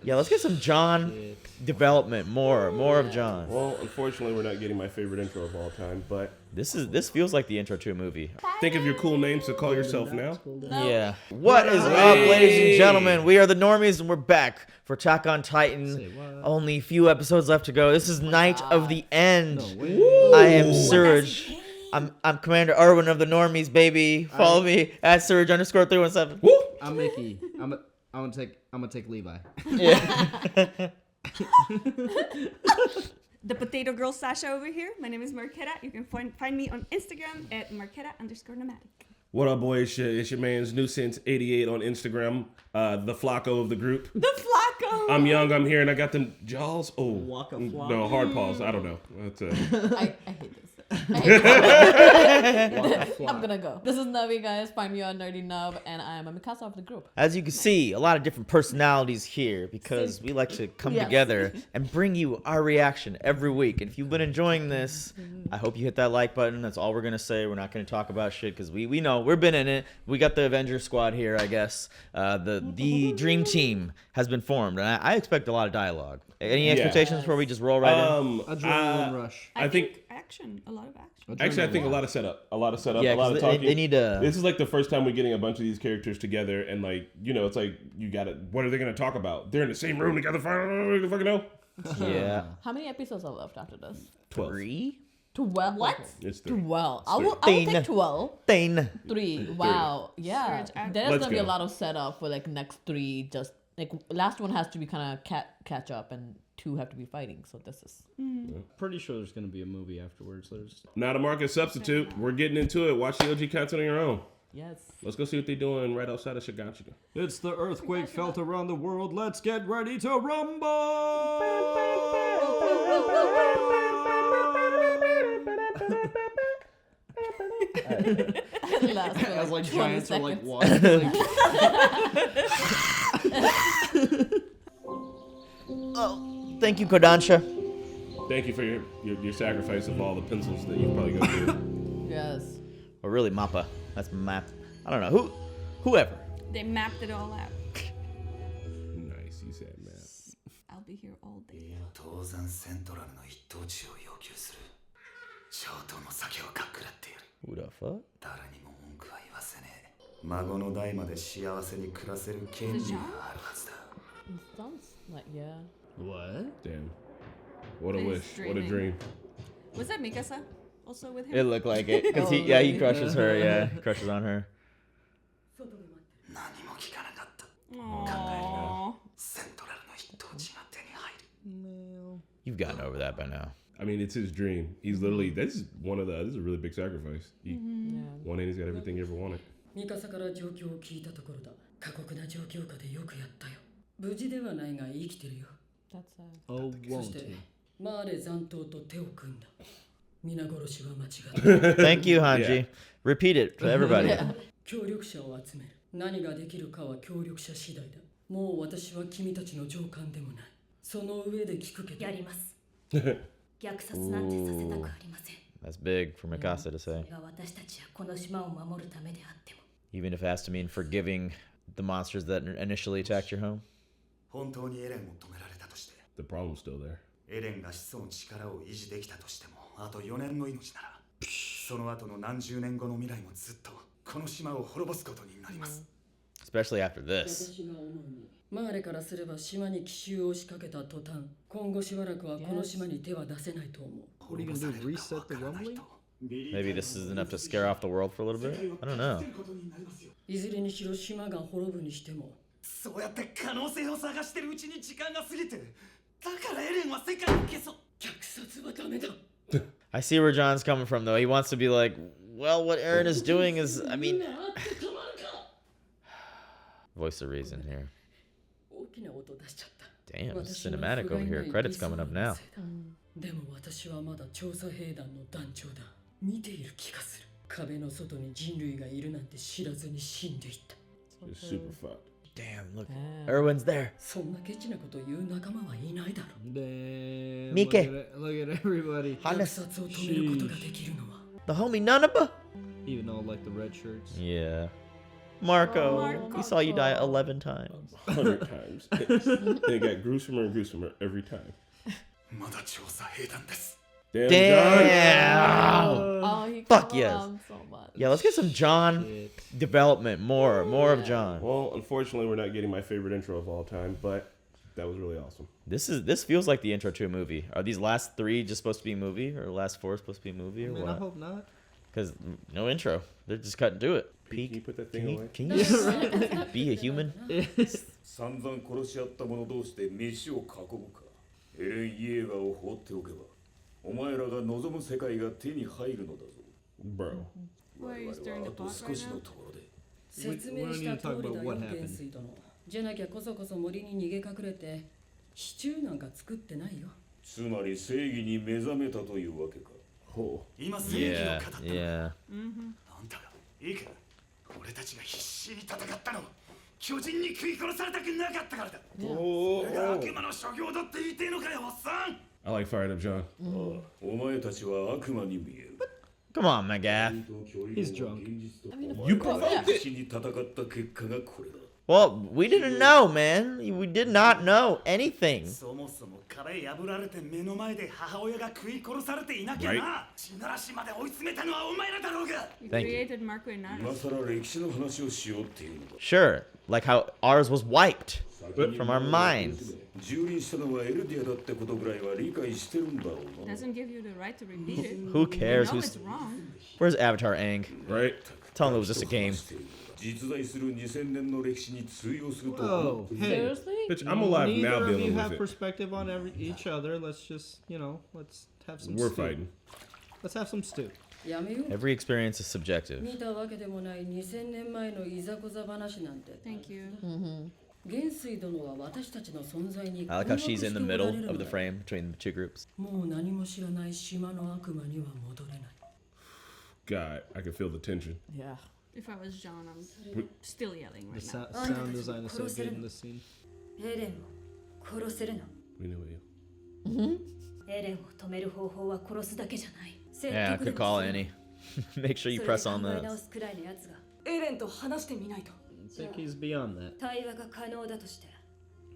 Yeah, let's get some John development. More of John. Well, unfortunately, we're not getting my favorite intro of all time, but This feels like the intro to a movie. think of your cool names to call yourself now. Yeah. What is up, ladies and gentlemen? We are the Normies, and we're back for Attack on Titan. Only a few episodes left to go. This is Night of the End. I am Surge. I'm Commander Armin of the Normies, baby. Follow me at Surge_317. Woo! I'm Mickey. I'm gonna take Levi. Yeah. The potato girl Sasha over here. My name is Marquetta. You can find me on Instagram at Marquetta_nomadic. What up, boy? It's your man's Nuisance88 on Instagram. The Flacco of the group. The Flacco. I'm young. I'm here, and I got them jaws. Oh, Waka flocka. no, hard pause. I don't know. That's I hate this. I'm gonna go. This is Navi, guys. Find me on Nerdy Nub, and I'm a Mikasa of the group. As you can see, a lot of different personalities here because we like to come together and bring you our reaction every week. And if you've been enjoying this, I hope you hit that like button. That's all we're going to say. We're not going to talk about shit because we know we've been in it. We got the Avengers squad here, I guess. The dream team has been formed, and I expect a lot of dialogue. Any expectations before we just roll right in? Adrenaline rush. I think action. A lot of action. actually, I think a lot of setup. A lot of Yeah, a lot of 'cause talking. they need to. This is like the first time we're getting a bunch of these characters together, and like, you know, it's like you got it. What are they going to talk about? They're in the same room together. I fucking know. Yeah. How many episodes are left after this? 12. 3? 12. What? It's 3. 12. I will Thing. take 12. Thing. 3. Wow. Yeah. Surge out. There's Let's gonna be a go. lot of setup for like next 3. Just like last one has to be kind of catch up, and 2 have to be fighting. So this is. Pretty sure there's gonna be a movie afterwards. There's Not a market substitute. We're getting into it. Watch the OG content on your own. Yes. Let's go see what they're doing right outside of Shiganshika. it's the earthquake felt around the world. Let's get ready to rumble. Last for, As like 20 giants are like seconds. walking. Oh, thank you, Kodansha. Thank you for your sacrifice of all the pencils that you probably go through. Yes. Or really, Mappa. That's Map. I don't know. Whoever. They mapped it all out. Nice, you said, man. I'll be here all day. 東山セントラルの一等地を要求する上等の酒をかっくらっている Who the fuck? 誰にも文句は言わせねえ孫の代まで幸せに暮らせる権利があるはずだ It sounds like What? Damn. What a He's wish. What a dreaming. dream. Was that Mikasa also with him? It looked like it. Because he crushes her. Yeah, he crushes on her. 何も聞かなかった Aww. セントラルの一等地が手に入る You've gotten over that by now. I mean, it's his dream. He's literally, this is a really big sacrifice. One end, he's got everything he ever wanted. ミカサから状況を聞いたところだ。過酷な状況下でよくやったよ。無事ではないが生きてるよ。 That's sad. Oh, そ won't して he? マーレ残党と手を組んだ。皆殺しは間違った。 Thank you, Hanji. Repeat it to everybody. 協力者を集める。何ができるかは協力者次第だ。もう私は君たちの上官でもない。その上で聞くけど。やります。虐殺なんてさせたくありません。 That's big for Mikasa to say. が私たちやこの島を守るためであっても。 Even if it has to mean forgiving the monsters that initially attacked your home. 本当にエレンを止められたとして The problem's still there. エレンが始祖の力を維持できたとしてもあと4年の命ならその後の何十年後の未来もずっとこの島を滅ぼすことになります Especially after this. 私が思うにマーレからすれば島に奇襲を仕掛けた途端今後しばらくはこの島に手は出せないと思う What are you gonna do? Reset the rumbling? Maybe this is enough to scare off the world for a little bit? I don't know. いずれにしろ島が滅ぶにしてもそうやって可能性を探してるうちに時間が過ぎてだからエレンは世界を消そう虐殺はダメだ I see where John's coming from, though. He wants to be like, well, what Eren is doing is, I mean... Voice of reason here. 大きな音出しちゃった Damn, it's cinematic over here. Credits coming up now. でも私はまだ調査兵団の団長だ見ている気がする壁の外に人類がいるなんて知らずに死んでいった It's super fucked. Damn, look. Erwin's there. そんなケチなこと言う仲間はいないだろ Damn. Mike. Look at everybody. 虐殺を止めることができるのは The homie Nanaba? Even all like the red shirts. Yeah. Marco, we saw you die 11 times. 100 times. And it got gruesomer and gruesomer every time. まだ調査兵団です Damn. Damn. Oh, he Fuck come yes. around so much. Yeah, let's get some John development. More of John. Well, unfortunately, we're not getting my favorite intro of all time, but that was really awesome. This feels like the intro to a movie. Are these last 3 just supposed to be a movie, or the last 4 supposed to be a movie, or Man, I what? hope not. Because no intro. They're just cutting to it. Can you put that thing away? Can you just be a human? 散々殺し合った者同士で飯を囲むかエレン・イエーガーを放っておけばお前らが望む世界が手に入るのだぞ Bro. Why are you 我 stirring 々は the あと pot 少 right しの now? ところで説明した通りだよ元帥殿じゃなきゃこそこそ森に逃げ隠れてシチューなんか作ってないよつまり正義に目覚めたというわけか今正義の Yeah, 語った yeah. あんたがいいか俺たちが必死に戦ったのは巨人に食い殺されたくなかったからだそれが悪魔の所業だって言っていいのかよおっさん I like Fired Up John. お前たちは悪魔に見える Come on, Magath. He's drunk. You provoked 必 it. 死に戦った結果がこれだ Well, we didn't know, man. We did not know anything. そもそも壁破られて目の前で母親が食い殺されていなきゃな血ならしまで追い詰めたのはお前らだろうが You Thank you. created Marco and 今 Nana. 更歴史の話をしようっていうのだ Sure, like how ours was wiped from our minds. 蹂躙したのはエルディアだってことぐらいは理解してるんだろうな Doesn't give you the right to repeat it. Who cares? You know Who's it's wrong. Where's Avatar Aang? Right? Tell him it was just a game. 実在する2000年の歴史に通用すると Oh, hey. Seriously? Bitch, I'm alive now Neither of you dealing have with it. perspective on each other. Let's just, let's have some We're stew. fighting. Let's have some stew. やめよう Every experience is subjective. 見たわけでもない2000年前のいざこざ話なんて Thank you. 元帥殿は私たちの存在に I like how she's in the 困惑しておられ middle る of the のだ frame between the two groups. もう何も知らない島の悪魔には戻れない God, I can feel the tension. Yeah. If I was John, I'm still yelling The right now. sound design is so good in this scene. エレンを殺せるの We knew you. エレンを止める方法は殺すだけじゃない Yeah, good call, Annie. Make sure you press on それで考え直 this. すくらいのやつがエレンと話してみないと I think he's beyond that. 対話が可能だとして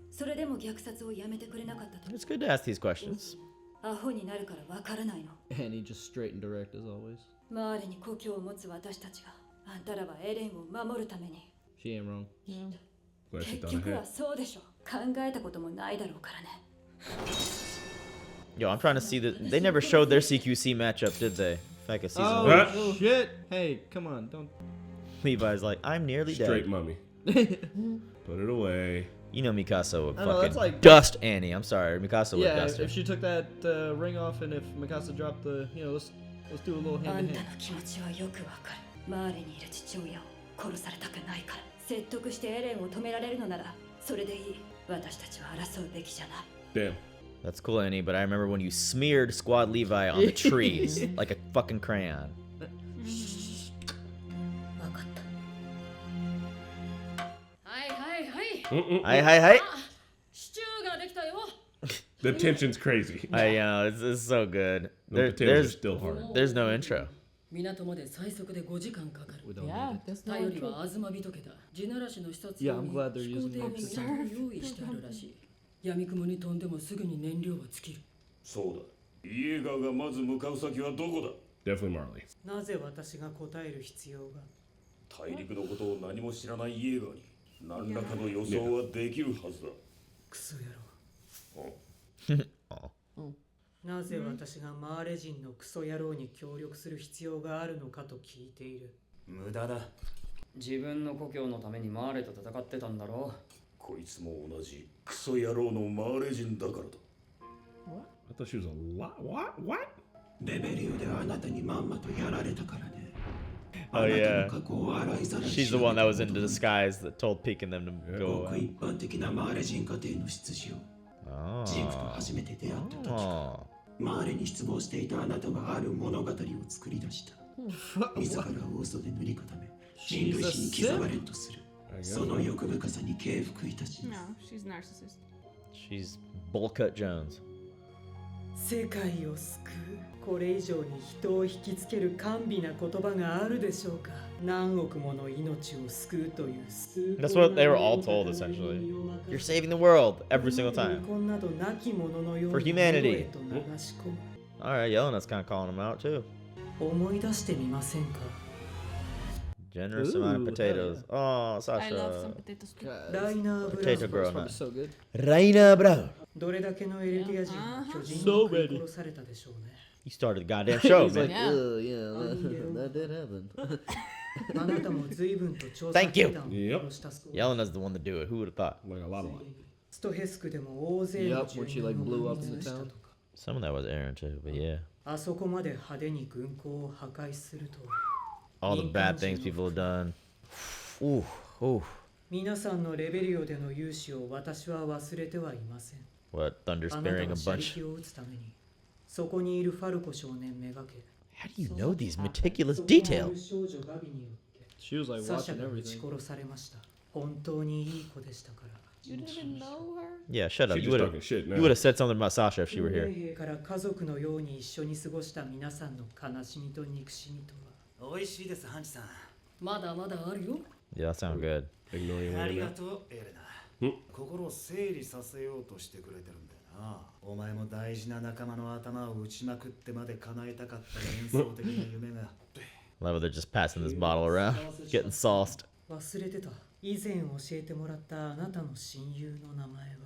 それでも虐殺をやめてくれなかったと It's good to ask these questions. アホになるからわからないの And he just straight and direct as always. 周りに故郷を持つ私たちがあんたらはエレンを守るために She ain't wrong. Glad she 結 thought 局は ahead. そうでしょ考えたこともないだろうからね Yo, I'm trying to see that. They never showed their CQC matchup, did they? Like a season Oh, one. Huh? shit! Hey, come on, don't. Levi's like, I'm nearly Straight dead. mummy. Put it away. You know Mikasa would I know, that's fucking like- dust Annie. I'm sorry, Mikasa would Yeah, dust her. if she took that ring off and if Mikasa dropped the, let's do a little あ hand ん in た hand. の気持ちはよくわかる周りにいる父親を殺されたくないから説得してエレンを止められるのならそれでいい私たちは争うべきじゃない Damn. That's cool, Annie, but I remember when you smeared Squad Levi on the trees like a fucking crayon. わかったはいはいはい Hi, hi, hi. シチューができたよ The tension's crazy. I know, it's so good. The potatoes are still hard. There's no intro. 港まで最速で5時間かかる We don't Yeah, need it. there's no 頼り intro. は東人家だ地ならしの視察 Yeah, 用 I'm に glad they're 飛行 using 艇を the ちゃんと用意してあるらしい闇雲に飛んでもすぐに燃料は尽きるそうだイエーガーがまず向かう先はどこだ Definitely Marley. なぜ私が答える必要が大陸のことを何も知らないイエーガーに何らかの予想はできるはずだクソ野郎 Oh. なぜ私がマーレ人のクソ野郎に協力する必要があるのかと聞いている無駄だ自分の故郷のためにマーレと戦ってたんだろこいつも同じクソ野郎のマーレ人だからだ I thought she was a lot. What? レベリューであなたにまんまとやられたからね Oh, yeah. あなたの過去を洗いざらい She's the one that was in disguise that told Peek and them to go ごく away. 一般的なマーレ人家庭の出自をジークと Oh. 初めて出会った時 Oh. マーレに失望していたあなたはある物語を作り出した自らを嘘で塗り固め人類史に刻まれんとする I そ guess. の欲深さに敬服いたし No, she's narcissist. She's Bullcut Jones. 世界を救うこれ以上に人を引きつける甘美な言葉があるでしょうか That's what they were all told, essentially. You're saving the world every single time. For humanity. Alright, Yelena's kind of calling him out, too. Generous amount of potatoes. Oh, Sasha. I love some potato skits. Potato girl. Probably so good. Reiner, bro. So ready. You started the goddamn show, He's man. like, yeah, that did happen. Thank you. Yep. Yelena's the one to do it. Who would have thought? Like a lot of Yep, when she like blew up in the town. Some of that was Aaron too, but yeah. All the bad things people have done. Ooh, ooh. What, Thunder spearing a bunch? How do you know these meticulous details? She was like watching everything. You didn't even know her? Yeah, shut up. She You just would talking shit now. have. You would have said something about Sasha if she were here. 美味しいですハンチさんまだまだあるよ Yeah, that sounds good. Ignoring ありが Elena. とうエレナ心を整理させようとしてくれてるんだよなお前も大事な仲間の頭を打ちまくってまで叶えたかった幻想的な夢が Love it, they're just passing this bottle around, getting sauced. 忘れてた以前教えてもらったあなたの親友の名前は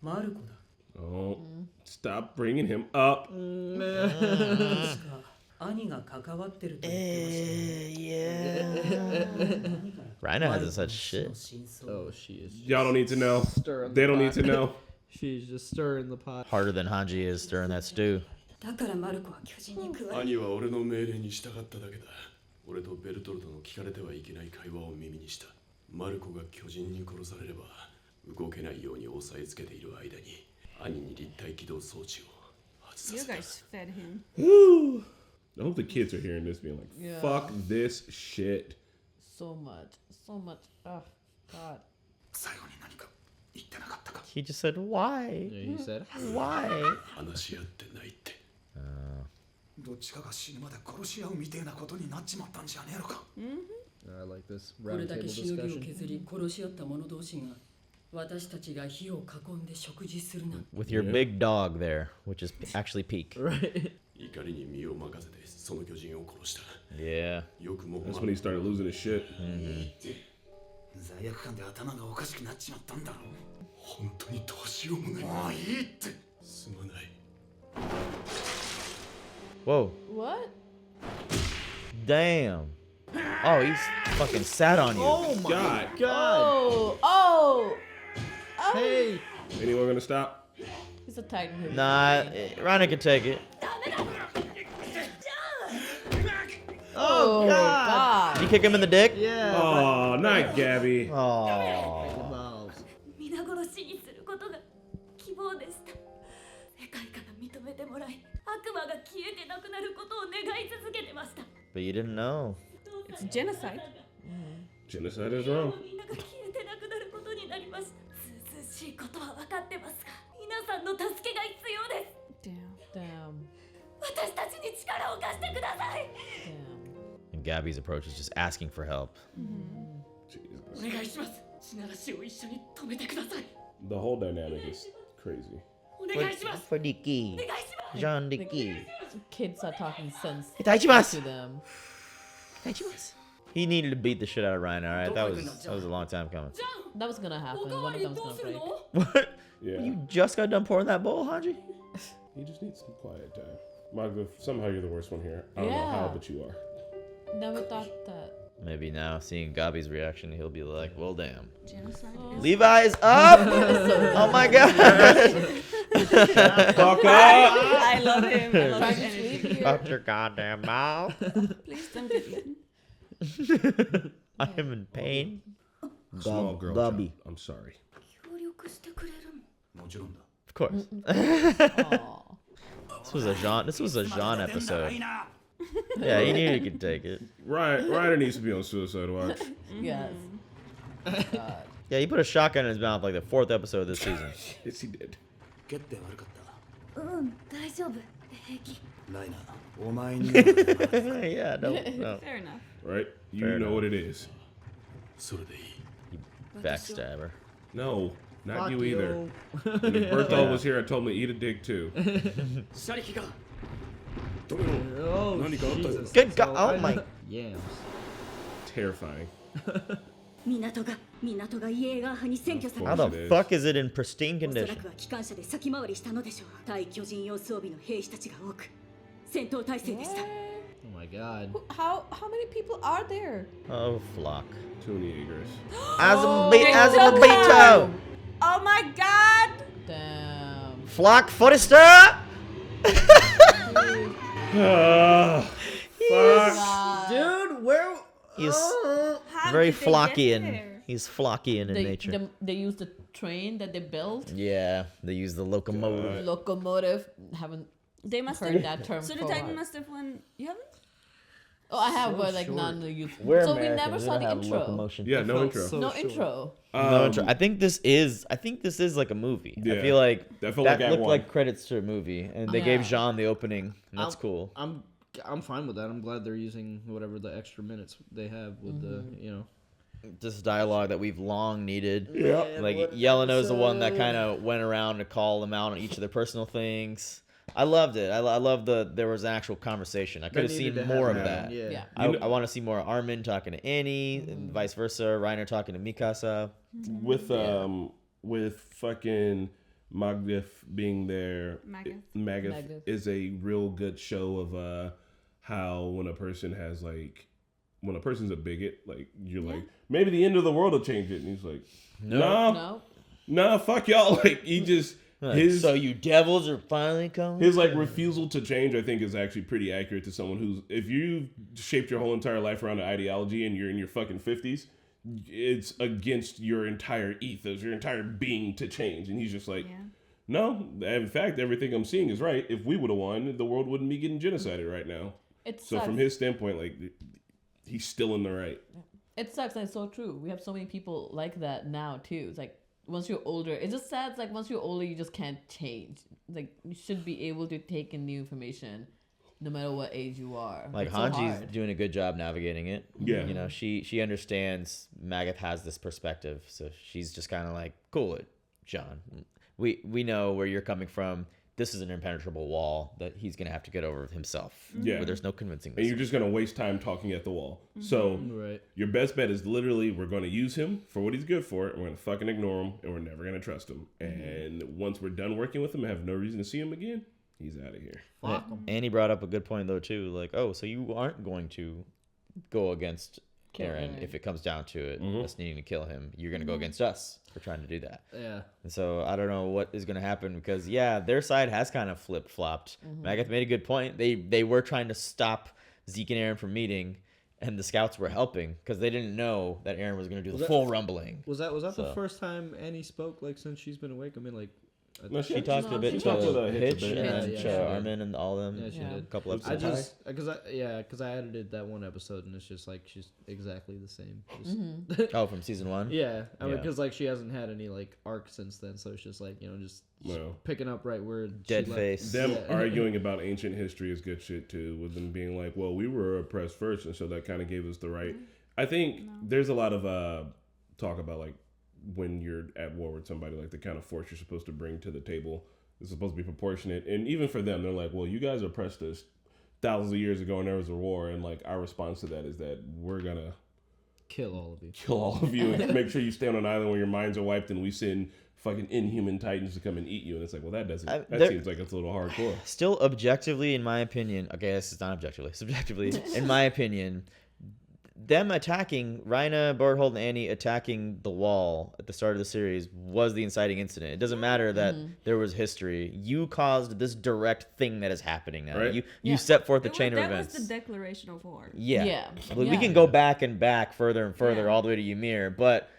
マルコだ Oh, stop bringing him up. 確か兄が関わってると言ってましたね Reiner hasn't said shit. Oh, she is. Y'all don't need to know. Stirring They the don't need pot. to know. She's just stirring the pot. Harder than Hanji is stirring that stew. だからマルコは巨人に加わる兄は俺の命令に従っただけだ俺とベルトルトの聞かれてはいけない会話を耳にしたマルコが巨人に殺されれば動けないように押さえつけている間に兄に立体起動装置を外さ You せた guys fed him. I hope the kids are hearing this being like, Yeah. fuck this shit. So much. So much. Oh, God. 最後に何か言ってなかったか He just said, why? Yeah, he said. Why? 話し合ってないって Uh, どっちかが死ぬまで殺し合うみてえなことになっちまったんじゃねえのか I like this これ round だ table けしのぎを discussion. 削り殺し合った者同士が私たちが火を囲んで食事するなんて with your big dog there, which is actually Peak. Right. 怒りに身を任せてその巨人を殺した Yeah. よくも That's when he started losing his shit. 罪悪感で頭がおかしくなっちまったんだろ本当にどうしようもないもういいってすまない Whoa. What? Damn. Oh, he's fucking sat on you. Oh my God. God. Oh! Oh! Oh! Hey. Anyone gonna stop? He's a titan. Who Nah, Reiner can take it. Oh, God. Did you kick him in the dick? Yeah. Oh, not Gabby. Oh. Balls. 皆殺しにすることが希望でした世界から認めてもらい悪魔が消えてなくなることを願い続けてました But you didn't know. It's genocide. Genocide is wrong. みんなが消えてなくなることになりましたずうずうしいことは分かってますが皆さんの助けが必要です Damn. 私たちに力を貸してください Damn. And Gabby's approach is just asking for help. お願いします血流しを一緒に止めてください The whole dynamic is crazy. お願いします For Dicky. Jean Dicky. Kids are talking sense Itachimasu. to them. He needed to beat the shit out of Reiner, alright? That was a long time coming. That was gonna happen. One of them was どう gonna する break. の What? Yeah. You just got done pouring that bowl, Hanji? He just needs some quiet time. Magda, somehow you're the worst one here. I don't know how, Yeah. but you are. Never thought that. Maybe now, seeing Gabi's reaction, he'll be like, well, damn. Genocide. Levi's up! Oh my god! Fuck up! I love him. I love Trying his to sleep energy. here. Shut your goddamn mouth. Please don't get eaten. I am in pain. Small girl Gabi. child. I'm sorry. 協力してくれるのもちろんだ Of course. Aw. This was a Jean い episode. いな Yeah, he knew he could take it. Ryder needs to be on suicide watch. Yes. God. Yeah, he put a shotgun in his mouth like the 4th episode of this season. Yes, he did. 蹴って悪かったうん大丈夫ライナー、お前には Yeah, no. Fair enough. Right? You Fair know enough. what it is. それでいい。 Backstabber. No, not Fuck you either. you. And if Berthold was here, I told him to eat a dick too. 車力が Oh, 何かあったよ Jesus. Good God. So, Oh my. Yams. Terrifying. 港がイエーガー派に占拠され How た the fuck is it in pristine おそら condition? くは機関車で先回りしたのでしょう対巨人用装備の兵士たちが多く戦闘態勢でした Oh my god. How many people are there? Oh, flock. Tony Yeagerist. Azabito! Oh my god! Damn. Flock Forrester! Fuck. Dude, where? He's How very did they get Flockian. there? He's Flockian in They, nature. they use the train that they built. Yeah, they use the locomotive. Locomotive. Haven't They must heard have. that term So for the a Titan while. must have won. You haven't? Oh, I have, So but like short. none of the youth. We're So Americans. we never saw don't the have intro. locomotion. Yeah, no intro. So No short. intro. No intro. I think this is like a movie. Yeah. I feel like That felt that like Act looked One. like credits to a movie, and they gave Yeah. Jean the opening. And that's I'm- cool. I'm fine with that. I'm glad they're using whatever the extra minutes they have with the, you know. This dialogue that we've long needed. Yeah. Like what Yeleno's the one that episode? kind of went around to call them out on each of their personal things. I loved it. I love there was an actual conversation. I could have seen more of that. Yeah. Yeah. I want to see more Armin talking to Annie, and vice versa. Reiner talking to Mikasa. With fucking Magdif being there, Magath. Magath is a real good show of how when a person has like when a person's a bigot, like you're like maybe the end of the world will change it, and he's like, no, fuck y'all. Like he just so you devils are finally coming. His like refusal to change, I think, is actually pretty accurate to someone who's if you shaped your whole entire life around an ideology and you're in your fucking 50s. It's against your entire ethos, your entire being to change. And he's just like, no, in fact, everything I'm seeing is right. If we would have won, the world wouldn't be getting genocided right now. So from his standpoint, like, he's still in the right. It sucks, and it's so true. We have so many people like that now, too. It's like, once you're older, it's just sad. It's like, once you're older, you just can't change. Like, you should be able to take in new information. No matter what age you are. Like it's so Hanji's hard. doing a good job navigating it. Yeah. You know, she understands Magath has this perspective. So she's just kind of like, cool it, John. We know where you're coming from. This is an impenetrable wall that he's going to have to get over himself. Yeah. Where there's no convincing this. And you're just going to waste time talking at the wall. So your best bet is literally we're going to use him for what he's good for. And we're going to fucking ignore him. And we're never going to trust him. And once we're done working with him and have no reason to see him again, he's out of here. Annie brought up a good point though too. Like, oh, so you aren't going to go against Eren if it comes down to it, us needing to kill him. You're going to go against us for trying to do that. Yeah. And so I don't know what is going to happen because their side has kind of flip flopped. Magath made a good point. They were trying to stop Zeke and Eren from meeting, and the scouts were helping because they didn't know that Eren was going to do the full rumbling. Was that the first time Annie spoke like since she's been awake? I mean, like. No, she talked a bit to Hitch and to Armin and all them. Yeah, she did. A couple episodes. Because I edited that one episode and it's just like she's exactly the same. Oh, from season 1. Yeah, I mean, because like she hasn't had any like arc since then, so it's just like just picking up right where dead face. Them arguing about ancient history is good shit too. With them being like, well, we were oppressed first, and so that kind of gave us the right. I think there's a lot of talk about like. When you're at war with somebody, like the kind of force you're supposed to bring to the table is supposed to be proportionate. And even for them, they're like, well, you guys oppressed us thousands of years ago and there was a war. And like our response to that is that we're going to kill all of you. Kill all of you and make sure you stay on an island where your minds are wiped and we send fucking inhuman titans to come and eat you. And it's like, well, that doesn't, that seems like it's a little hardcore. Still objectively, in my opinion, okay, this is not objectively, subjectively, in my opinion, them attacking Reiner, Berthold, and Annie attacking the wall at the start of the series was the inciting incident. It doesn't matter that there was history. You caused this direct thing that is happening now. Right? You set forth the chain of events. That was the declaration of war. Yeah. We can go back and back further and further all the way to Ymir, but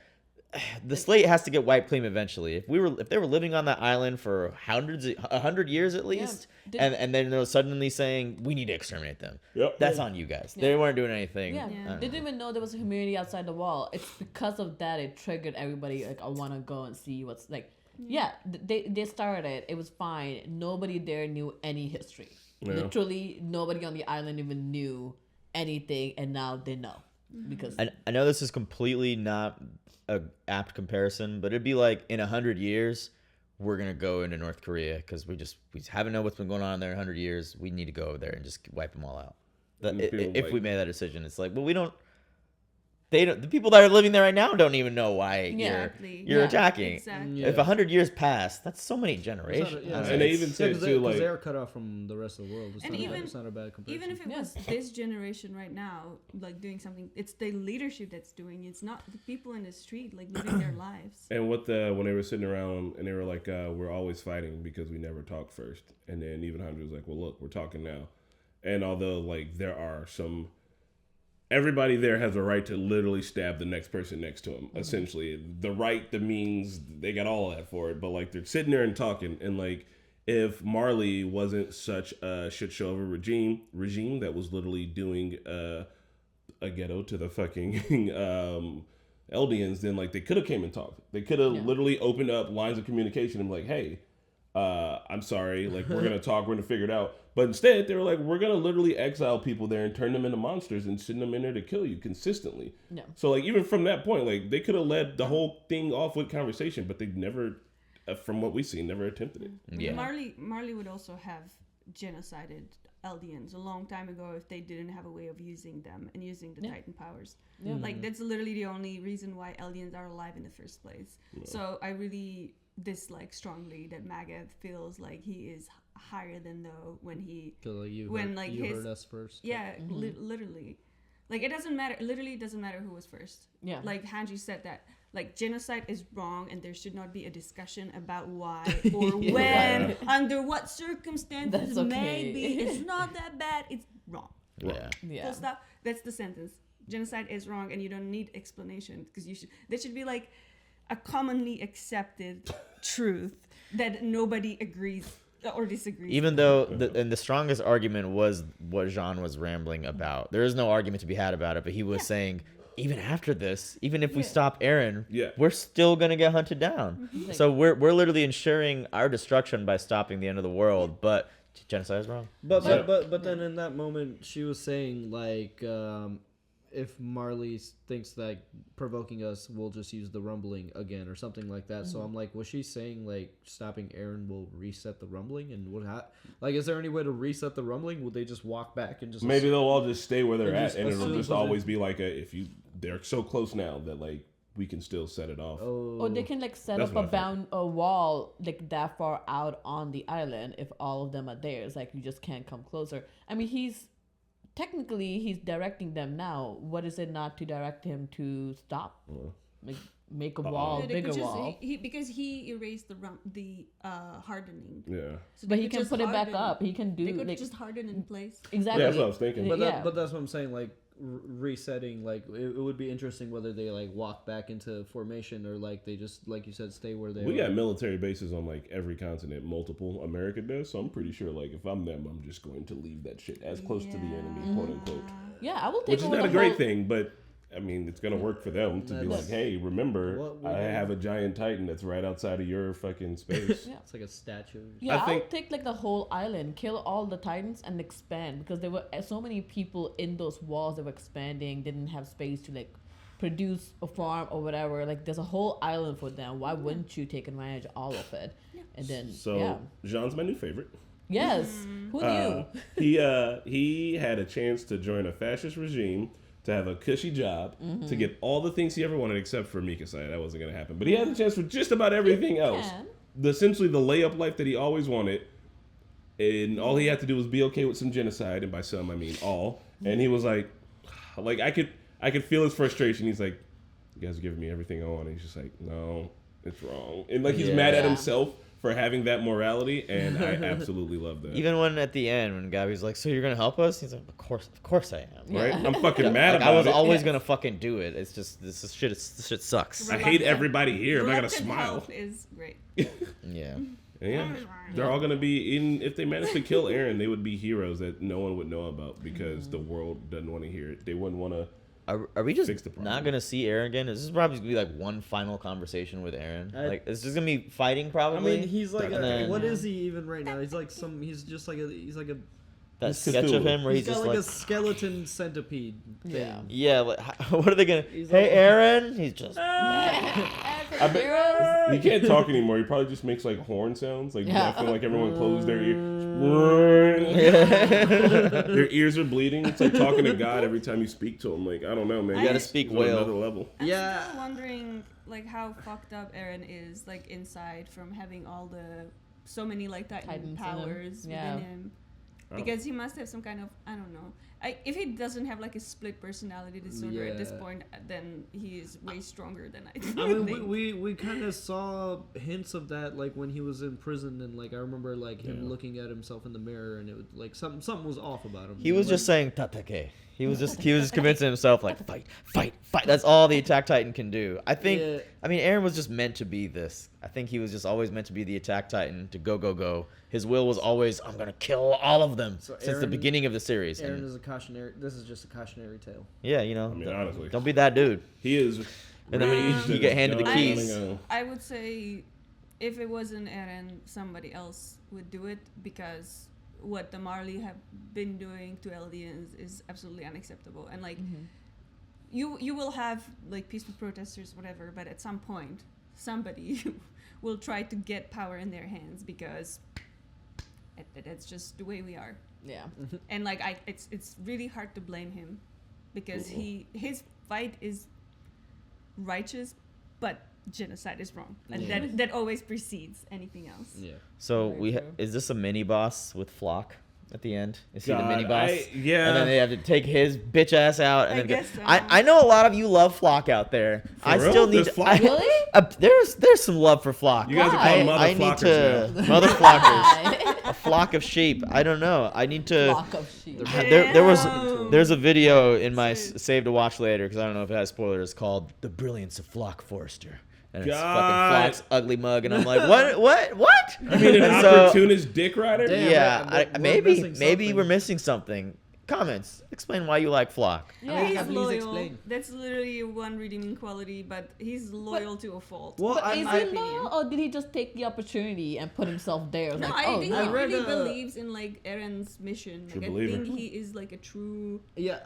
the slate has to get wiped clean eventually. If they were living on that island for 100 years at least, and then they're suddenly saying we need to exterminate them, that's on you guys. They weren't doing anything. They didn't even know there was a community outside the wall. It's because of that it triggered everybody. Like, I want to go and see what's like. Yeah, they started it. It was fine. Nobody there knew any history. Yeah. Literally, nobody on the island even knew anything, and now they know. Because I know this is completely not a apt comparison, but it'd be like in 100 years, we're gonna go into North Korea because we haven't known what's been going on there in 100 years. We need to go over there and just wipe them all out. If we made that decision, it's like, well, we don't. The people that are living there right now don't even know why you're attacking. Exactly. If 100 years pass, that's so many generations. And they even said too, like, they're cut off from the rest of the world. It's not a bad comparison. Even if it was this generation right now, like doing something, it's the leadership that's doing it. It's not the people in the street like living their lives. And when they were sitting around and they were like, we're always fighting because we never talk first. And then even Hunter was like, well, look, we're talking now. And although like there are some. Everybody there has a right to literally stab the next person next to him. Essentially, the right, the means, they got all of that for it. But like they're sitting there and talking, and like if Marley wasn't such a shit show of a regime that was literally doing a ghetto to the fucking Eldians, then like they could have came and talked. They could have literally opened up lines of communication and be like, hey, I'm sorry, like we're gonna talk, we're gonna figure it out. But instead, they were like, we're going to literally exile people there and turn them into monsters and send them in there to kill you consistently. No. So, like, even from that point, like, they could have led the whole thing off with conversation, but they never, from what we've seen, never attempted it. Yeah. Marley would also have genocided Eldians a long time ago if they didn't have a way of using them and using the Titan powers. Yeah. Like, that's literally the only reason why Eldians are alive in the first place. Yeah. So, I really dislike strongly that Maggot feels like he is higher than though when he you heard us first. Yeah, literally, like it doesn't matter. Literally, it doesn't matter who was first. Yeah, like Hanji said that like genocide is wrong and there should not be a discussion about why or when, under what circumstances. Maybe it's not that bad. It's wrong. Yeah. Full stop. That's the sentence. Genocide is wrong, and you don't need explanation because there should be like a commonly accepted truth that nobody agrees or disagrees. Even though the strongest argument was what Jean was rambling about. There is no argument to be had about it, but he was saying, even after this, even if we stop Eren, we're still gonna get hunted down. So we're literally ensuring our destruction by stopping the end of the world. But genocide is wrong. But then in that moment, she was saying like, if Marley thinks that provoking us, we'll just use the rumbling again or something like that. So I'm like, was she saying like stopping Eren will reset the rumbling? And like, is there any way to reset the rumbling? Would they just walk back and just maybe they'll all just stay where they're at, and it'll just always be like they're so close now that like we can still set it off. Or they can like set up a wall like that far out on the island if all of them are there. It's like you just can't come closer. I mean, technically he's directing them now. What is it not to direct him to stop? Like make a wall, bigger wall. Because he erased the hardening. Yeah. So but he can put it back up. He can do. They could just harden in place. Exactly. Yeah, that's what I was thinking. But that's what I'm saying. Like resetting. Like it would be interesting whether they like walk back into formation or like they just like you said stay where they. We got military bases on like every continent. Multiple. America does. So I'm pretty sure like if I'm them, I'm just going to leave that shit as close to the enemy, quote unquote. Yeah, I will take. Which is not a great thing, but. I mean, it's going to work for them to be like, hey, remember, I have a giant Titan that's right outside of your fucking space. Yeah. It's like a statue. Yeah, I'll take like the whole island, kill all the Titans and expand because there were so many people in those walls that were expanding, didn't have space to like produce a farm or whatever. Like there's a whole island for them. Why wouldn't you take advantage of all of it? And then, Jean's my new favorite. Yes. Who knew? He had a chance to join a fascist regime, to have a cushy job, to get all the things he ever wanted, except for Mikasa. That wasn't going to happen. But he had a chance for just about everything else. Essentially, the layup life that he always wanted. And all he had to do was be okay with some genocide. And by some, I mean all. And he was like I could feel his frustration. He's like, you guys are giving me everything I want. And he's just like, no, it's wrong. And like he's mad at himself for having that morality, and I absolutely love that. Even when at the end, when Gabby's like, "So you're gonna help us?" He's like, "Of course I am." Right? I'm fucking mad about it. I was always gonna fucking do it. It's just this shit sucks. I hate everybody here. I'm not gonna smile. Help is great. Yeah. They're all gonna be if they manage to kill Eren, they would be heroes that no one would know about because the world doesn't want to hear it. They wouldn't want to. Are we just not gonna see Eren again? This is probably gonna be like one final conversation with Eren. Like it's just gonna be fighting probably. I mean, he's like what is he even right now? He's like he's just like a that sketch of him where he's got just like a skeleton centipede thing. Yeah, like, what are they gonna? He's Hey, like- Aaron. He's just. I bet he can't talk anymore. He probably just makes like horn sounds, like deafening, like everyone closes their ears. Their ears are bleeding. It's like talking to God every time you speak to him. Like I don't know, man. You gotta speak It's on whale. another level. I'm still wondering like how fucked up Eren is like inside from having so many like Titan Titans in him. powers Yeah. within him. Because he must have some kind of, I don't know. If he doesn't have like a split personality disorder at this point, then he is way stronger than I think. I mean, we kind of saw hints of that like when he was in prison, and like I remember like him looking at himself in the mirror, and it was like something was off about him. He was just saying tatake. He was just convincing himself like fight. That's all the Attack Titan can do. I think. Yeah. I mean, Eren was just meant to be this. I think he was just always meant to be the Attack Titan to go. His will was always I'm gonna kill all of them since the beginning of the series. Eren is a cautionary. This is just a cautionary tale. Yeah, you know. I mean, honestly, don't be that dude. He is. And then when you get handed the keys. I would say if it wasn't Eren, somebody else would do it because what the Marley have been doing to Eldians is absolutely unacceptable. And like you will have like peaceful protesters, whatever, but at some point somebody will try to get power in their hands because that's just the way we are. Yeah. And like it's really hard to blame him because his fight is righteous, but genocide is wrong, and that always precedes anything else. Yeah. So is this a mini boss with Flock at the end? Is he the mini boss? Yeah. And then they have to take his bitch ass out. And I then guess so. I know a lot of you love Flock out there. I real? still need There's Flock? Really? there's some love for Flock. You guys are called mother I need to flockers mother flockers. A flock of sheep. I don't know. I need to. Flock of sheep. There's a video in my save to watch later because I don't know if it has spoilers called "The Brilliance of Flock Forrester." And it's fucking Flock's ugly mug, and I'm like, what? I mean, an opportunist dick rider. Damn. Yeah, we're maybe we're missing something. Comments. Explain why you like Flock. Yeah. He's please loyal. explain. That's literally one redeeming quality, but he's loyal to a fault. Well, But I- is I- he loyal, or did he just take the opportunity and put himself there? No, Like, I think he read, really believes in like Eren's mission. Like, I believer. think he is like a true Yeah.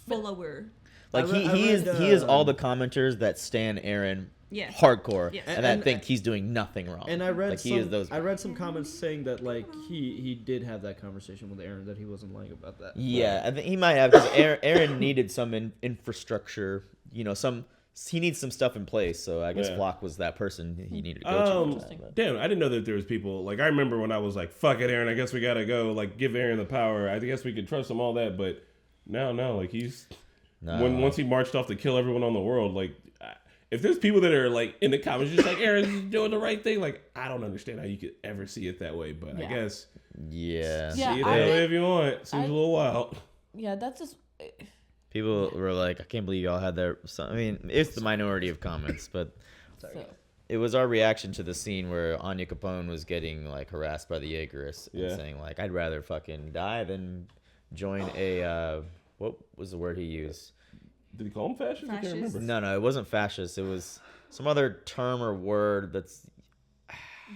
follower. Like I he is read, all the commenters that stan Eren Yes. hardcore Yes. and that think he's doing nothing wrong. And I read like he is those. I read some comments saying that like he did have that conversation with Eren, that he wasn't lying about that. Yeah, I think he might have because Eren needed some infrastructure. You know, he needs some stuff in place. So I guess Flock was that person he needed to go to. Damn, I didn't know that there was people like I remember when I was like, "Fuck it, Eren. I guess we gotta go. Like, give Eren the power. I guess we could trust him. All that." But no, like he's once he marched off to kill everyone on the world. Like, if there's people that are like in the comments just like Eren's doing the right thing, like I don't understand how you could ever see it that way. But I guess see it that way if you want. Seems a little wild. Yeah, that's just. People were like, I can't believe y'all had that. I mean, it's the minority of comments, but it was our reaction to the scene where Anya Capone was getting like harassed by the Yeagerist and saying like, I'd rather fucking die than join a what was the word he used? Did he call him fascist? I can't remember. No, it wasn't fascist. It was some other term or word that's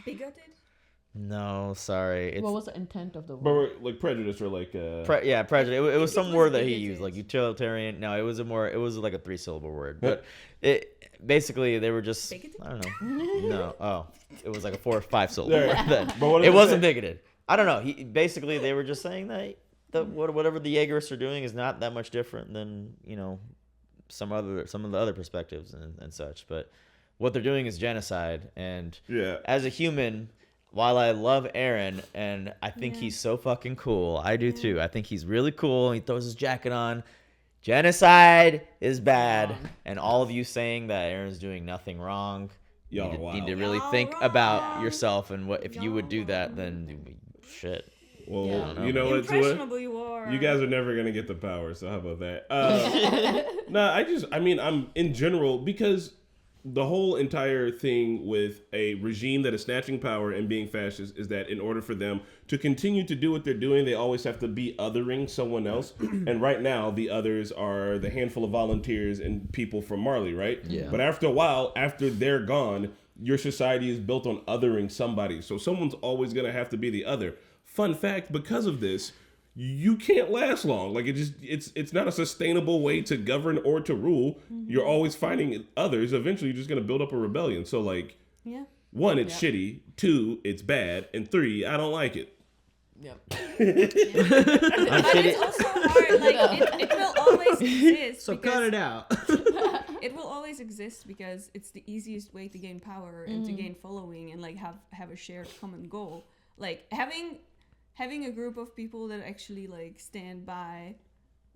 Bigoted? No, sorry. What was the intent of the word? But we're, like prejudice or like prejudice. It was some word that he used, like utilitarian. No, it was like a 3-syllable word. But it basically they were just bigoted? I don't know. It was like a 4 or 5 syllable There. word. But what did It it wasn't say? bigoted. I don't know. Basically they were just saying that whatever the Yeagerists are doing is not that much different than, you know, some of the other perspectives and such. But what they're doing is genocide, and as a human, while I love Eren and I think he's so fucking cool, I do too. I think he's really cool. He throws his jacket on. Genocide is bad, and all of you saying that Eren's doing nothing wrong, you need to really think about yourself and what if you would do that, then shit. Well, you know what? Impressionable you are. You guys are never gonna get the power, so how about that? No, I'm in general because the whole entire thing with a regime that is snatching power and being fascist is that in order for them to continue to do what they're doing, they always have to be othering someone else. And right now, the others are the handful of volunteers and people from Marley, right? Yeah. But after a while, after they're gone, your society is built on othering somebody. So someone's always going to have to be the other. Fun fact, because of this, you can't last long. Like it's not a sustainable way to govern or to rule. You're always fighting others. Eventually, you're just gonna build up a rebellion. So like, one, it's shitty. 2, it's bad. And 3, I don't like it. Yep. But it's also hard. Like it will always exist. So cut it out. It will always exist because it's the easiest way to gain power and to gain following and like have a shared common goal. Like having a group of people that actually like stand by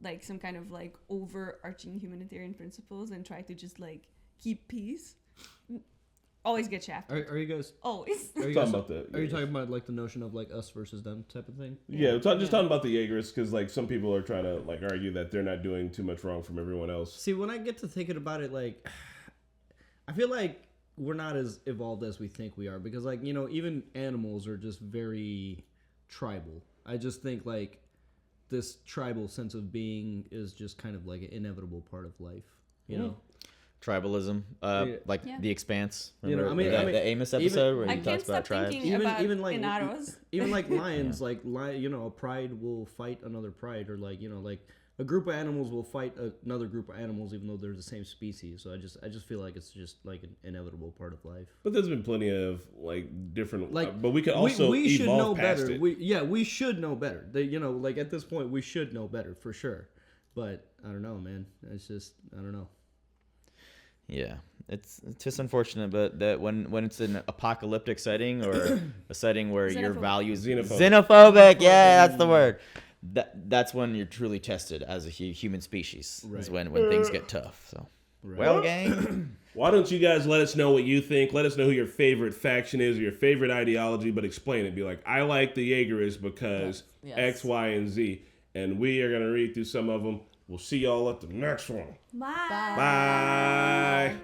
like some kind of like overarching humanitarian principles and try to just like keep peace always get shafted. Are you guys always are you talking about that? Are you talking about like the notion of like us versus them type of thing? Yeah, just talking about the Yeagerists because like some people are trying to like argue that they're not doing too much wrong from everyone else. See, when I get to thinking about it, like I feel like we're not as evolved as we think we are because like, you know, even animals are just very tribal. I just think like this tribal sense of being is just kind of like an inevitable part of life, you know. Tribalism, like The Expanse. Remember, you know, I mean, the Amos episode where he talks about tribes. Even like Inaros. Even like lions, like you know, a pride will fight another pride, or like, you know, like a group of animals will fight another group of animals, even though they're the same species. So I just feel like it's just like an inevitable part of life. But there's been plenty of like different, like, but we could also we should know past better. it. We should know better. You know, like at this point, we should know better for sure. But I don't know, man. It's just I don't know. Yeah, it's just unfortunate, but that when it's an apocalyptic setting or a setting where your values xenophobic, yeah, that's the word. That's when you're truly tested as a human species. Right. Is when things get tough. So, well, gang, why don't you guys let us know what you think? Let us know who your favorite faction is or your favorite ideology, but explain it. Be like, I like the Yeagerists because X, Y, and Z, and we are gonna read through some of them. We'll see y'all at the next one. Bye. Bye.